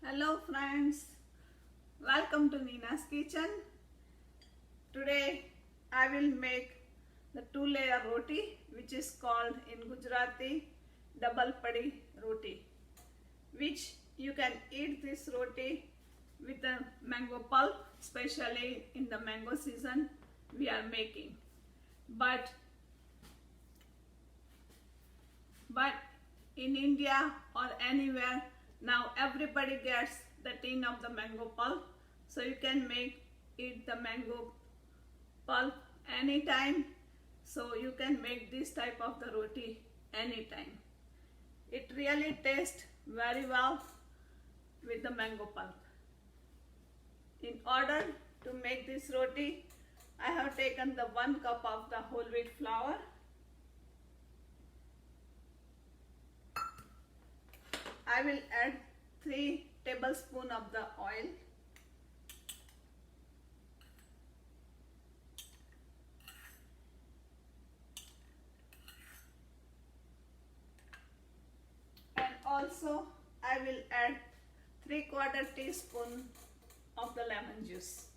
Hello friends, welcome to Nina's Kitchen. Today I will make the two-layer roti, which is called in Gujarati double padi roti, which you can eat this roti with a mango pulp, especially in the mango season we are making. But in India or anywhere, now everybody gets the tin of the mango pulp, so you can make it the mango pulp anytime. So you can make this type of the roti anytime. It really tastes very well with the mango pulp. In order to make this roti, I have taken the 1 cup of the whole wheat flour. I will add 3 tablespoons of the oil. And also I will add 3/4 teaspoon of the lemon juice.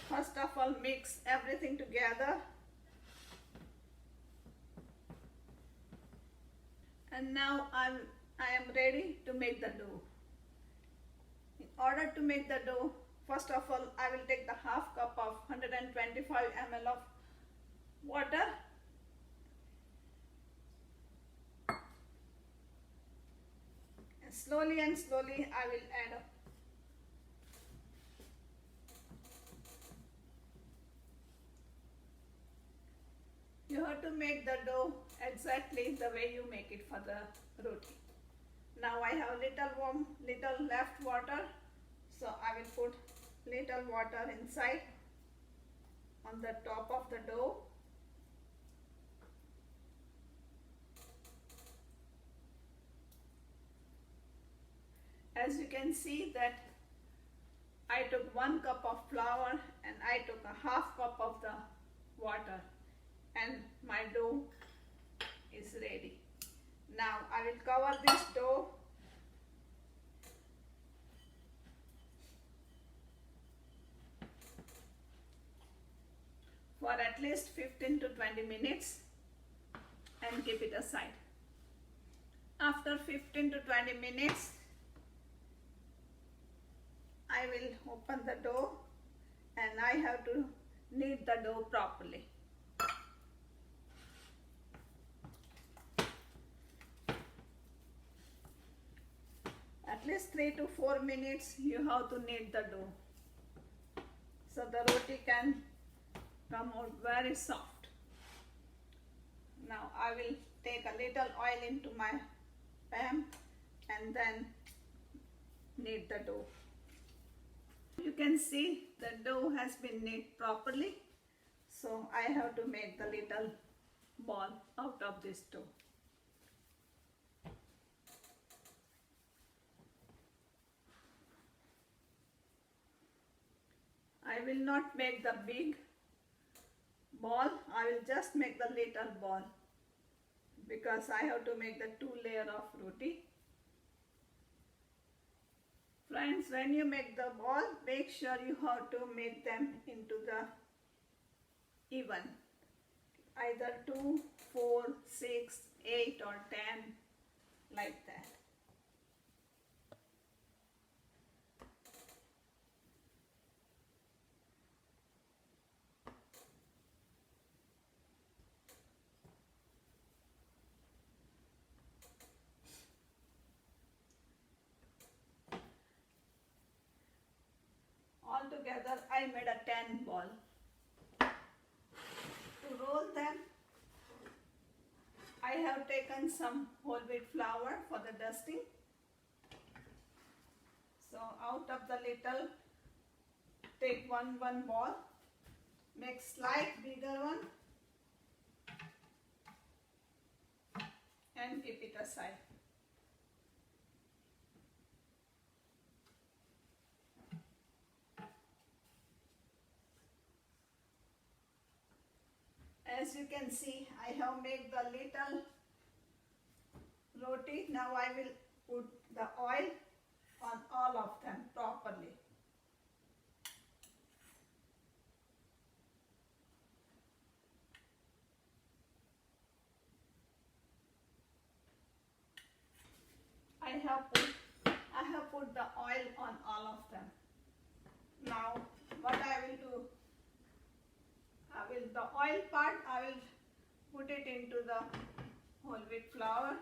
First of all, mix everything together. And now I am ready to make the dough. In order to make the dough, first of all, I will take the half cup of 125 ml of water. And slowly I will add up. You have to make the dough exactly the way you make it for the roti. Now I have little left water, so I will put little water inside on the top of the dough. As you can see that I took 1 cup of flour and I took a half cup of the water, and my dough is ready. Now I will cover this dough for at least 15 to 20 minutes and keep it aside. After 15 to 20 minutes, I will open the dough and I have to knead the dough properly. At least 3 to 4 minutes you have to knead the dough, so the roti can come out very soft. Now I will take a little oil into my pan and then knead the dough. You can see the dough has been kneaded properly, so I have to make the little ball out of this dough. I will not make the big ball, I will just make the little ball because I have to make the 2 layer of roti. Friends, when you make the ball, make sure you have to make them into the even, either 2, 4, 6, 8 or 10, like that. Altogether I made a 10 ball. To roll them, I have taken some whole wheat flour for the dusting. So out of the little, take one ball, make slight bigger one and keep it aside. As you can see, I have made roti. Now I will put the oil on all of them properly. I have put the oil on all of them. Now what I will do, the oil part I will put it into the whole wheat flour,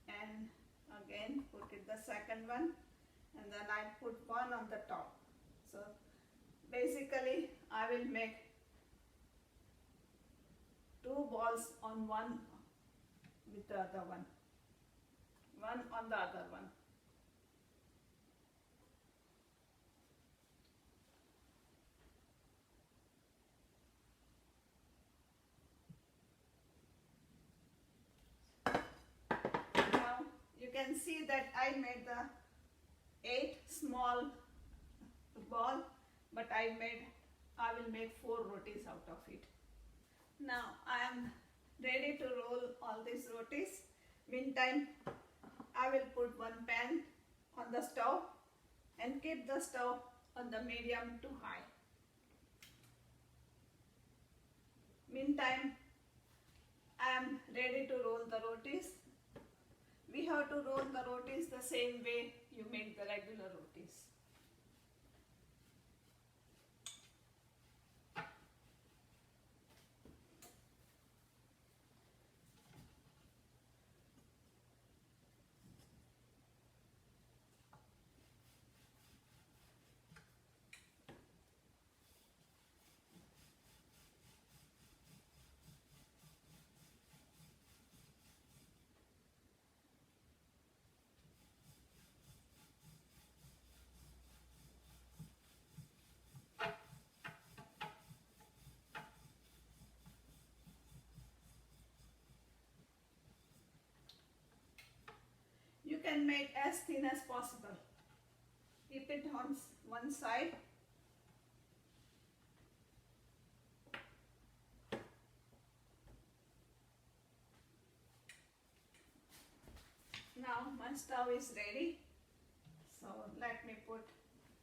and again put it the second one, and then I put one on the top. So basically I will make two balls on one with the other one on the other one. Now you can see that I made the 8 small ball, but I will make 4 rotis out of it. Now I am ready to roll all these rotis. Meantime, I will put one pan on the stove and keep the stove on the medium to high. Meantime, I am ready to roll the rotis. We have to roll the rotis the same way you make the regular rotis. You can make as thin as possible. Keep it on one side. Now my stove is ready. So let me put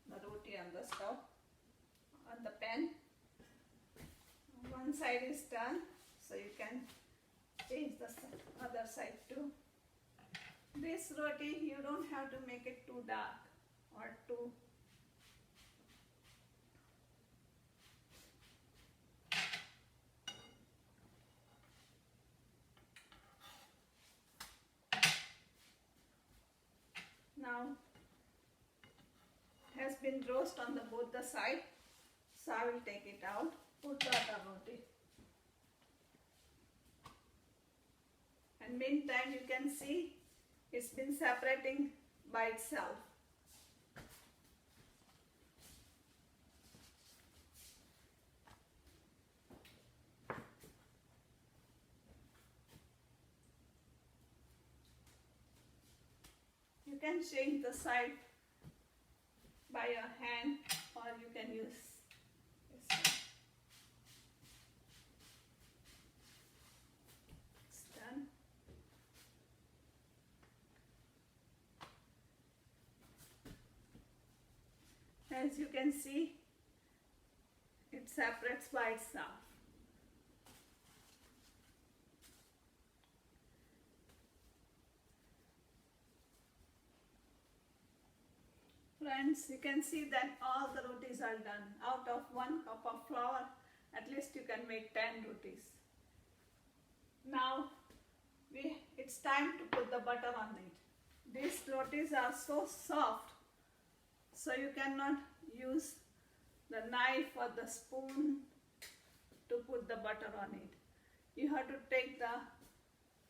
the roti on the stove, on the pan. One side is done, so you can change the other side too. This roti, you don't have to make it too dark or too now it has been roast on both the side, so I will take it out, put the other roti, and meantime you can see it's been separating by itself. You can change the side by your hand, or you can use this one. It's done. As you can see, it separates by itself. Friends, you can see that all the rotis are done. Out of 1 cup of flour, at least you can make 10 rotis. Now, it's time to put the butter on it. These rotis are so soft, so you cannot use the knife or the spoon to put the butter on it. You have to take the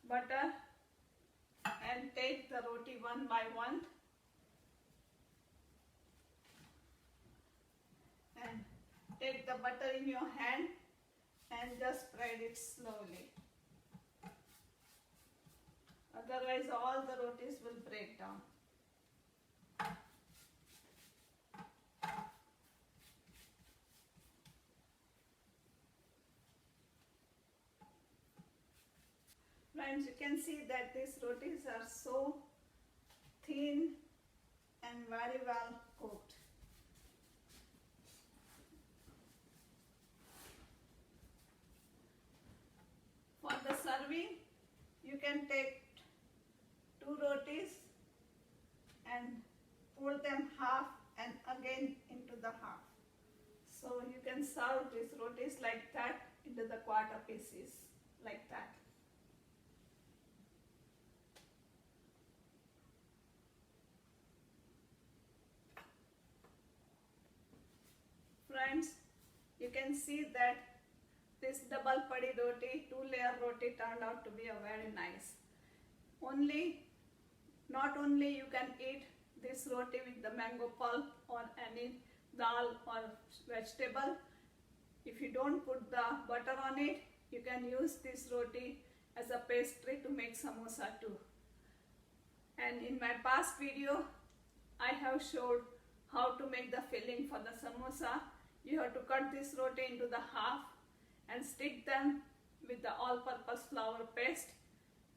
butter and take the roti one by one and take the butter in your hand and just spread it slowly. Otherwise all the rotis will break down. Friends, you can see that these rotis are so thin and very well cooked. For the serving, you can take 2 rotis and pull them half and again into the half. So you can serve these rotis like that into the quarter pieces, like that. Friends, you can see that this double padi roti, 2-layer roti turned out to be a very nice. Not only you can eat this roti with the mango pulp or any dal or vegetable. If you don't put the butter on it, you can use this roti as a pastry to make samosa too. And in my past video, I have showed how to make the filling for the samosa. You have to cut this roti into the half and stick them with the all-purpose flour paste,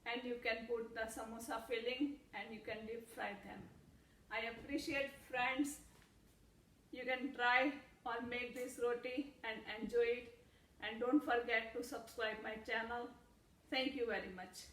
and you can put the samosa filling and you can deep fry them. I appreciate, friends, you can try or make this roti and enjoy it, and don't forget to subscribe my channel. Thank you very much.